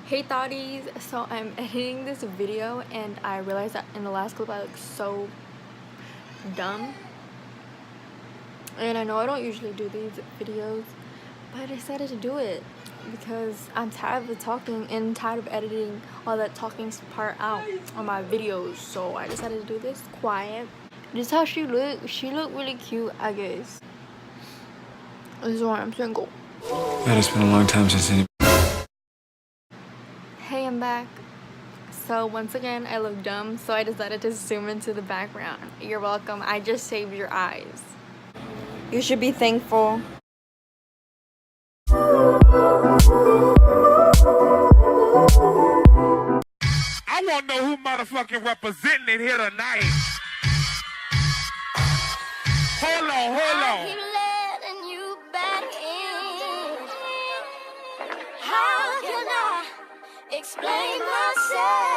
Hey thotties, so I'm editing this video and I realized that in the last clip I look so dumb. And I know I don't usually do these videos, but I decided to do it because I'm tired of the talking and tired of editing all that talking part out on my videos. So I decided to do this quiet. This is how she looked. She looked really cute, I guess. This is why I'm single. God, it's been a long time since any. Hey, I'm back. So once again, I look dumb, so I decided to zoom into the background. You're welcome. I just saved your eyes. You should be thankful. I want to know who motherfucking representing it here tonight. Hold on, hold on. I keep letting you back in. How can I explain myself?